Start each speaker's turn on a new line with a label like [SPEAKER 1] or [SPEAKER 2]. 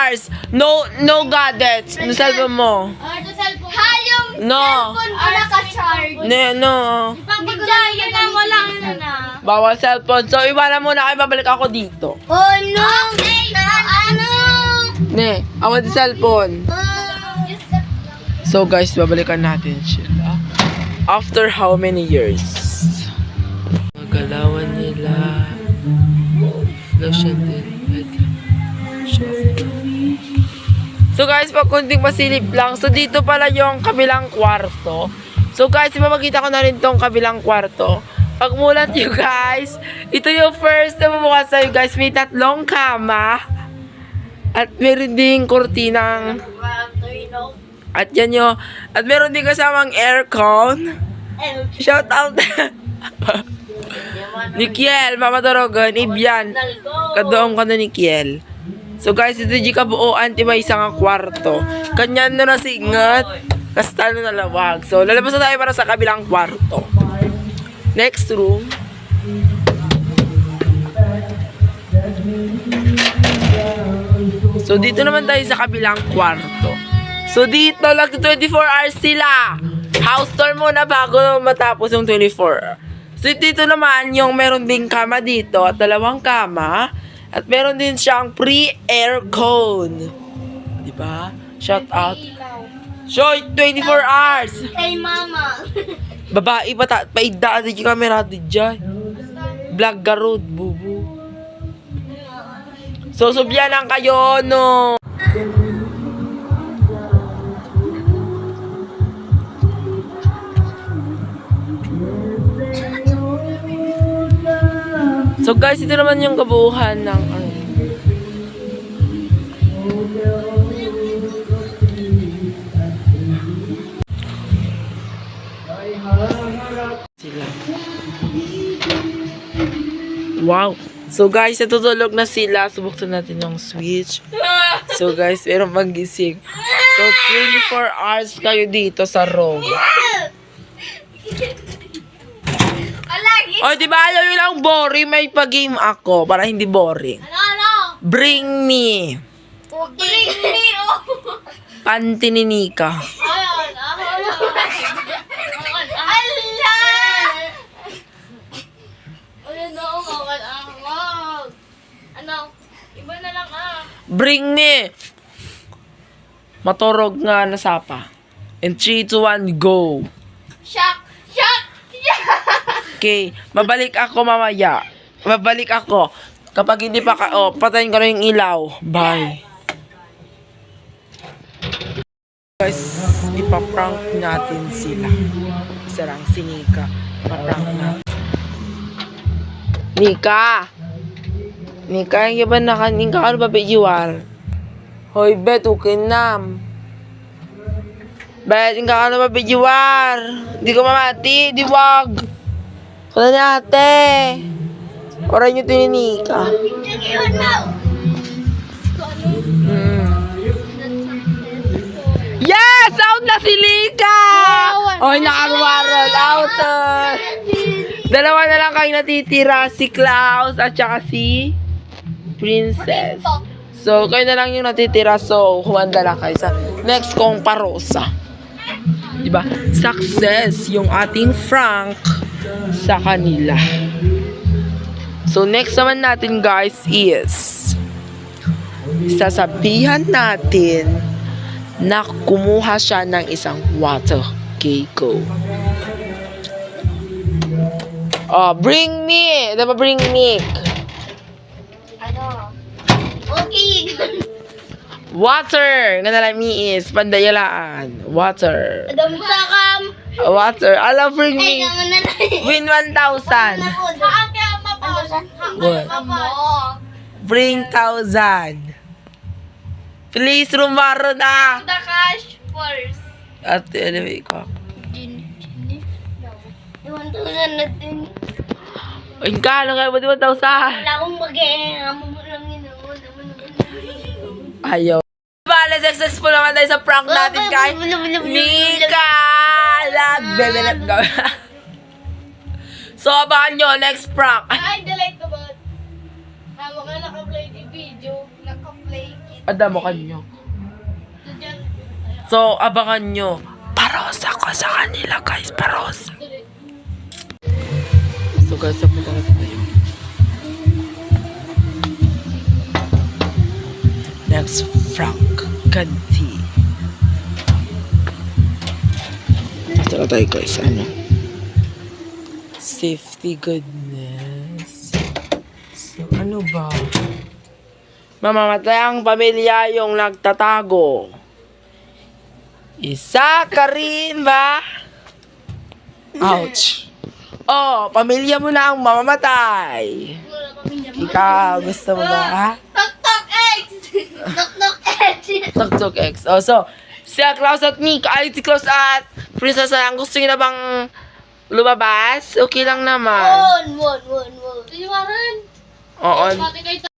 [SPEAKER 1] hours. No gadgets. No cellphone mo.
[SPEAKER 2] Hayong
[SPEAKER 1] No.
[SPEAKER 2] cellphone ko naka-charge.
[SPEAKER 1] No.
[SPEAKER 2] Hindi ko lang yun na walang na.
[SPEAKER 1] Bawal cellphone. So, iwanan muna kayo. Babalik ako dito.
[SPEAKER 2] Oh no! Ano?
[SPEAKER 1] Ne, awad yung cellphone. So, guys, babalikan natin sila. After how many years? Magalawan nila. Flash and then. So guys, pag kunting masilip lang. So dito pala yung kabilang kwarto. So guys, ipapakita ko na rin tong kabilang kwarto. Pag mulat nyo guys, ito yung first na mabukas sa'yo guys. May 3 kama. At meron ding kurtinang. At yan yung. At meron din kasamang aircon. Shout out. Ni Kiel, Mama Dorogon, Ibyan. Kadoong ka na ni Kiel. So guys, ito di kabuuan, di may isang kwarto. Kanyan na nasingat, kasta na nalawag. So lalabas na tayo para sa kabilang kwarto. Next room. So dito naman tayo sa kabilang kwarto. So dito, lang 24 hours sila. House tour muna bago matapos yung 24. So dito naman, yung meron ding kama dito at 2 kama. At meron din siyang pre-aircon. Diba? Shout out. So, 24 hours.
[SPEAKER 2] Kay mama.
[SPEAKER 1] Babae pa paida di camera di dyan. Vlog garod, bubu. So, subyanan kayo, no. So guys, ito naman yung kabuuhan ng sila. Wow. So guys, natutulog na sila. Subuksan natin yung switch. So guys, meron magising. So 24 hours kayo dito sa room. Oh, di ba ayaw nyo lang boring? May pag-game ako para hindi boring.
[SPEAKER 2] Ano?
[SPEAKER 1] Bring me.
[SPEAKER 2] Bring me, oh.
[SPEAKER 1] Panty ni Nika.
[SPEAKER 2] Ayun, Allah! Ayun na, ano? Iba na lang
[SPEAKER 1] Bring me. Maturog nga nasapa. In 3, 2, 1, go.
[SPEAKER 2] Shock! Shock!
[SPEAKER 1] Okay, mabalik ako mamaya. Mabalik ako. Kapag hindi pa ka, patayin ko na yung ilaw. Bye. Guys, ipaprank natin sila. Isa lang si Nika. Ipaprank natin. Nika! Nika, yung ba nakanika? Ano ba bijiwar? Hoy, bet, okay na. Bet, yung ano ba bijiwar? Di ko mamati, di wag. Kala ni ate. Oray nyo tininika. Yes! Out na si Lika! Oy, nakaruwaron. Out. Dalawa na lang kayo natitira. Si Klaus at saka si Princess. So, kayo na lang yung natitira. So, humanda lang kayo sa next kong parosa. Diba? Success yung ating Frank sa kanila. So, next naman natin guys is sasabihan natin na kumuha siya ng isang water. Okay, go. Oh, bring me! Diba bring me?
[SPEAKER 2] Ano? Okay.
[SPEAKER 1] Water! Nga nalang mi is pandayalaan. Water.
[SPEAKER 2] Adam sakam.
[SPEAKER 1] Water. Alam, bring
[SPEAKER 2] Ay,
[SPEAKER 1] me.
[SPEAKER 2] naman na lang.
[SPEAKER 1] Win 1,000. What? Bring 1,000. Please, rumaro na.
[SPEAKER 2] The cash first.
[SPEAKER 1] At anyway ko.
[SPEAKER 2] 1,000 natin.
[SPEAKER 1] Ay, kano kayo ba 1,000?
[SPEAKER 2] Wala akong mag-amo mo lang yun.
[SPEAKER 1] Ayaw. Bale, successful naman tayo sa prank natin kay Nika. Bebe, let's go. So, abangan nyo, next prank.
[SPEAKER 2] Ay, delete ko ba? Tama ka, naka-play di video. Naka-play kit.
[SPEAKER 1] Ada mo kanyo. So, abangan nyo. Paros ako sa kanila, guys. Paros. So, guys, sapunta na tayo. Next, Frank Ganti. Ito na tayo, guys. Ano? Safety goodness. So, ano ba? Mamamatay ang pamilya yung nagtatago. Isa ka rin ba? Ouch. Oh, pamilya mo na ang mamamatay. Ikaw, gusto mo ba, ha?
[SPEAKER 2] Tok-tok X! Tok-tok X!
[SPEAKER 1] Tok-tok X. Oh, so, si Klaus at Nick, ay si Klaus at Princess, ang gusto niyo na bang lumabas? Okay lang naman.
[SPEAKER 2] Won.
[SPEAKER 1] Oo.
[SPEAKER 2] Pati kayo